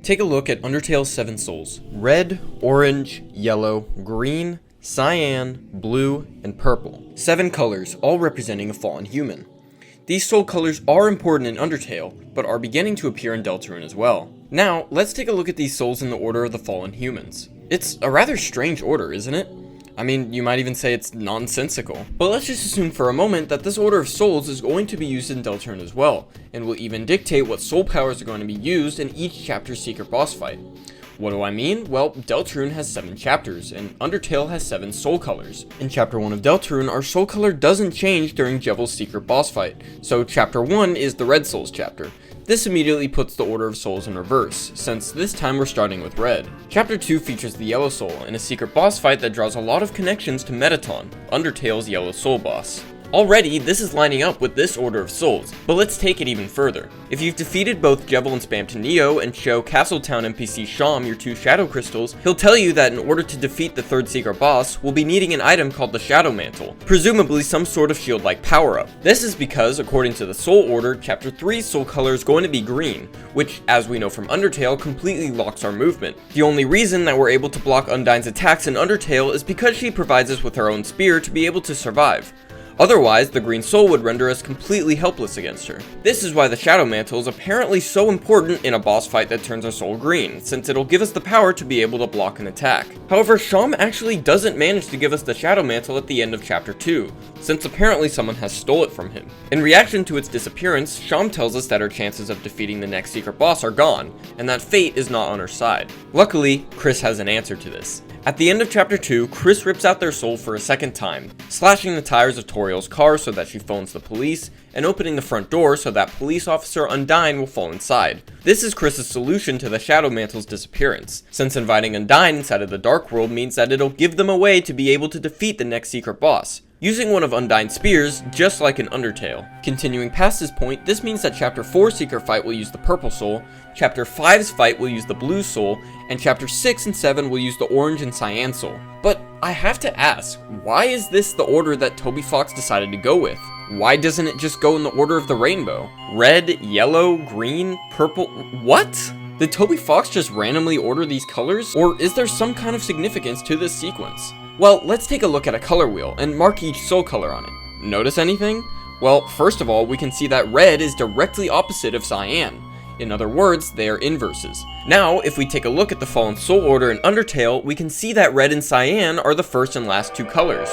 Take a look at Undertale's 7 souls. Red, orange, yellow, green, cyan, blue, and purple. 7 colors, all representing a fallen human. These soul colors are important in Undertale, but are beginning to appear in Deltarune as well. Now, let's take a look at these souls in the order of the fallen humans. It's a rather strange order, isn't it? I mean, you might even say it's nonsensical. But let's just assume for a moment that this order of souls is going to be used in Deltarune as well, and will even dictate what soul powers are going to be used in each chapter's secret boss fight. What do I mean? Well, Deltarune has 7 chapters, and Undertale has 7 soul colors. In Chapter 1 of Deltarune, our soul color doesn't change during Jevil's secret boss fight, so Chapter 1 is the Red Souls chapter. This immediately puts the order of souls in reverse, since this time we're starting with red. Chapter 2 features the Yellow Soul in a secret boss fight that draws a lot of connections to Mettaton, Undertale's Yellow Soul boss. Already, this is lining up with this order of souls, but let's take it even further. If you've defeated both Jevil and Spamton Neo and show Castletown NPC Sham your 2 shadow crystals, he'll tell you that in order to defeat the 3rd secret boss, we'll be needing an item called the Shadow Mantle, presumably some sort of shield-like power-up. This is because, according to the soul order, Chapter 3's soul color is going to be green, which, as we know from Undertale, completely locks our movement. The only reason that we're able to block Undyne's attacks in Undertale is because she provides us with her own spear to be able to survive. Otherwise, the green soul would render us completely helpless against her. This is why the Shadow Mantle is apparently so important in a boss fight that turns our soul green, since it'll give us the power to be able to block an attack. However, Sham actually doesn't manage to give us the Shadow Mantle at the end of Chapter 2, since apparently someone has stole it from him. In reaction to its disappearance, Sham tells us that her chances of defeating the next secret boss are gone, and that fate is not on her side. Luckily, Chris has an answer to this. At the end of Chapter 2, Chris rips out their soul for a second time, slashing the tires of Toriel's car so that she phones the police, and opening the front door so that police officer Undyne will fall inside. This is Chris's solution to the Shadow Mantle's disappearance, since inviting Undyne inside of the Dark World means that it'll give them a way to be able to defeat the next secret boss, using one of Undyne's spears, just like in Undertale. Continuing past this point, this means that Chapter 4's secret fight will use the Purple Soul, Chapter 5's fight will use the Blue Soul, and Chapter 6 and 7 will use the Orange and Cyan Soul. But I have to ask, why is this the order that Toby Fox decided to go with? Why doesn't it just go in the order of the rainbow? Red, yellow, green, purple, what? Did Toby Fox just randomly order these colors? Or is there some kind of significance to this sequence? Well, let's take a look at a color wheel and mark each soul color on it. Notice anything? Well, first of all, we can see that red is directly opposite of cyan. In other words, they are inverses. Now, if we take a look at the Fallen Soul order in Undertale, we can see that red and cyan are the first and last 2 colors.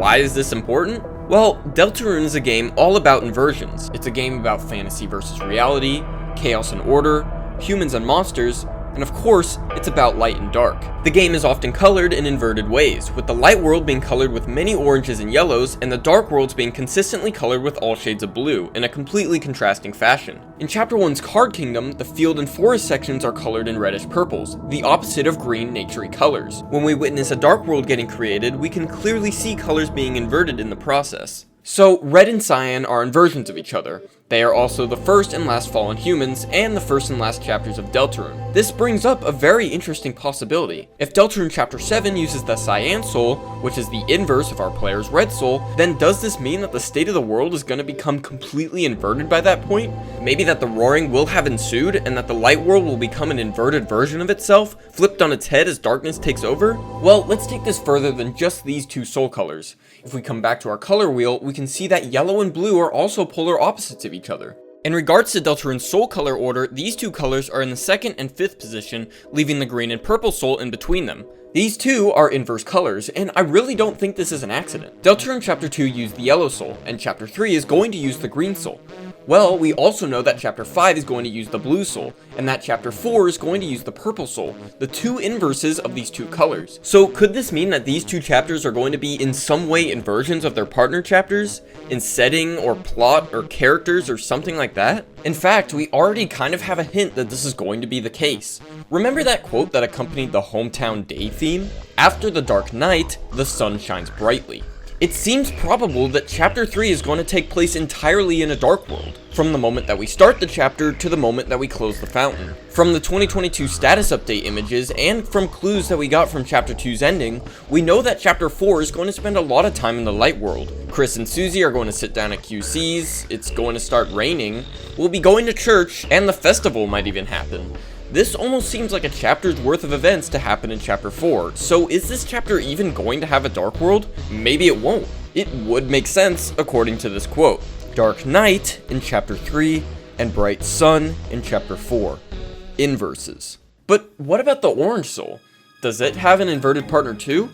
Why is this important? Well, Deltarune is a game all about inversions. It's a game about fantasy versus reality, chaos and order, humans and monsters, and of course, it's about light and dark. The game is often colored in inverted ways, with the light world being colored with many oranges and yellows, and the dark worlds being consistently colored with all shades of blue, in a completely contrasting fashion. In Chapter 1's Card Kingdom, the field and forest sections are colored in reddish purples, the opposite of green, naturey colors. When we witness a dark world getting created, we can clearly see colors being inverted in the process. So, red and cyan are inversions of each other. They are also the first and last fallen humans, and the first and last chapters of Deltarune. This brings up a very interesting possibility. If Deltarune Chapter 7 uses the Cyan Soul, which is the inverse of our player's Red Soul, then does this mean that the state of the world is going to become completely inverted by that point? Maybe that the Roaring will have ensued, and that the Light World will become an inverted version of itself, flipped on its head as darkness takes over? Well, let's take this further than just these 2 soul colors. If we come back to our color wheel, we can see that yellow and blue are also polar opposites of each other. In regards to Deltarune's soul color order, these 2 colors are in the 2nd and 5th position, leaving the green and purple soul in between them. These 2 are inverse colors, and I really don't think this is an accident. Deltarune Chapter 2 used the Yellow Soul, and Chapter 3 is going to use the Green Soul. Well, we also know that Chapter 5 is going to use the Blue Soul, and that Chapter 4 is going to use the Purple Soul, the 2 inverses of these 2 colors. So could this mean that these 2 chapters are going to be in some way inversions of their partner chapters? In setting, or plot, or characters, or something like that? In fact, we already kind of have a hint that this is going to be the case. Remember that quote that accompanied the Hometown Day theme? After the dark night, the sun shines brightly. It seems probable that Chapter 3 is going to take place entirely in a dark world, from the moment that we start the chapter to the moment that we close the fountain. From the 2022 status update images and from clues that we got from Chapter 2's ending, we know that Chapter 4 is going to spend a lot of time in the light world. Chris and Susie are going to sit down at QC's, it's going to start raining, we'll be going to church, and the festival might even happen. This almost seems like a chapter's worth of events to happen in Chapter 4, so is this chapter even going to have a dark world? Maybe it won't. It would make sense according to this quote. Dark night in Chapter 3, and bright sun in Chapter 4. Inverses. But what about the orange soul? Does it have an inverted partner too?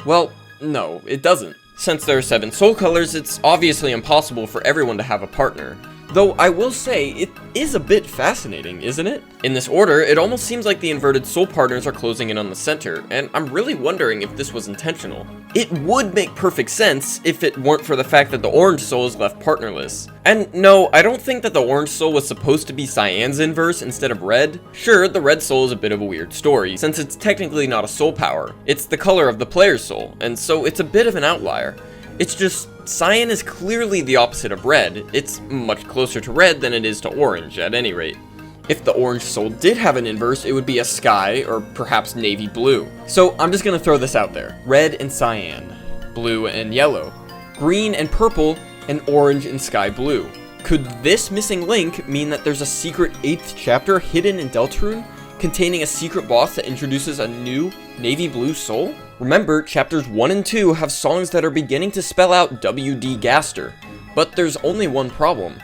Well, no, it doesn't. Since there are 7 soul colors, it's obviously impossible for everyone to have a partner. Though I will say, it is a bit fascinating, isn't it? In this order, it almost seems like the inverted soul partners are closing in on the center, and I'm really wondering if this was intentional. It would make perfect sense if it weren't for the fact that the orange soul is left partnerless. And no, I don't think that the orange soul was supposed to be Cyan's inverse instead of red. Sure, the red soul is a bit of a weird story, since it's technically not a soul power. It's the color of the player's soul, and so it's a bit of an outlier. It's just, cyan is clearly the opposite of red. It's much closer to red than it is to orange, at any rate. If the orange soul did have an inverse, it would be a sky, or perhaps navy blue. So I'm just gonna throw this out there. Red and cyan, blue and yellow, green and purple, and orange and sky blue. Could this missing link mean that there's a secret 8th chapter hidden in Deltarune, containing a secret boss that introduces a new navy blue soul? Remember, chapters 1 and 2 have songs that are beginning to spell out W.D. Gaster, but there's only one problem.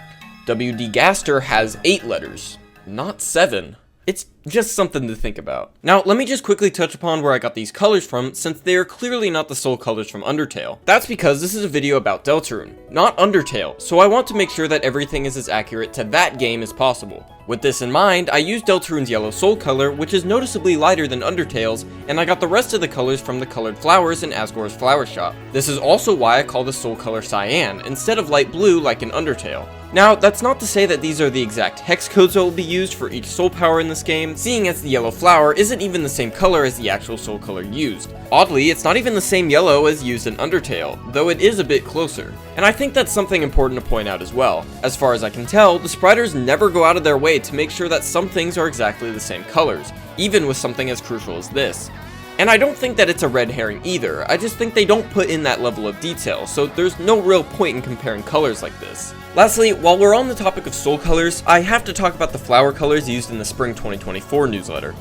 W.D. Gaster has 8 letters, not 7. It's just something to think about. Now, let me just quickly touch upon where I got these colors from, since they are clearly not the soul colors from Undertale. That's because this is a video about Deltarune, not Undertale, so I want to make sure that everything is as accurate to that game as possible. With this in mind, I used Deltarune's yellow soul color, which is noticeably lighter than Undertale's, and I got the rest of the colors from the colored flowers in Asgore's flower shop. This is also why I call the soul color cyan, instead of light blue like in Undertale. Now, that's not to say that these are the exact hex codes that will be used for each soul power in this game, seeing as the yellow flower isn't even the same color as the actual soul color used. Oddly, it's not even the same yellow as used in Undertale, though it is a bit closer. And I think that's something important to point out as well. As far as I can tell, the spriters never go out of their way to make sure that some things are exactly the same colors, even with something as crucial as this. And I don't think that it's a red herring either, I just think they don't put in that level of detail, so there's no real point in comparing colors like this. Lastly, while we're on the topic of soul colors, I have to talk about the flower colors used in the Spring 2024 newsletter.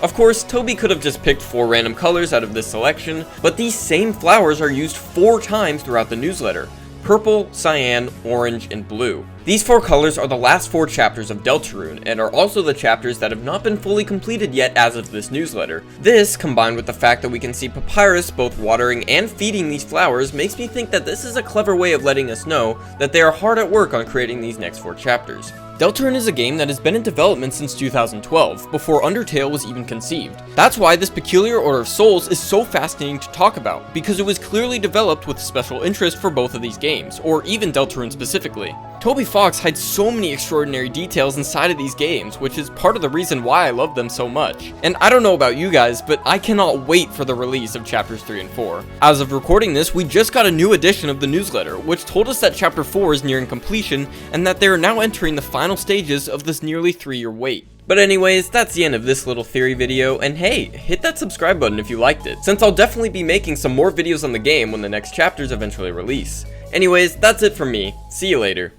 Of course, Toby could have just picked 4 random colors out of this selection, but these same flowers are used 4 times throughout the newsletter. Purple, cyan, orange, and blue. These 4 colors are the last 4 chapters of Deltarune, and are also the chapters that have not been fully completed yet as of this newsletter. This, combined with the fact that we can see Papyrus both watering and feeding these flowers, makes me think that this is a clever way of letting us know that they are hard at work on creating these next 4 chapters. Deltarune is a game that has been in development since 2012, before Undertale was even conceived. That's why this peculiar order of souls is so fascinating to talk about, because it was clearly developed with special interest for both of these games, or even Deltarune specifically. Toby Fox hides so many extraordinary details inside of these games, which is part of the reason why I love them so much. And I don't know about you guys, but I cannot wait for the release of chapters 3 and 4. As of recording this, we just got a new edition of the newsletter, which told us that chapter 4 is nearing completion, and that they are now entering the final stages of this nearly 3-year wait. But anyways, that's the end of this little theory video, and hey, hit that subscribe button if you liked it, since I'll definitely be making some more videos on the game when the next chapters eventually release. Anyways, that's it from me. See you later.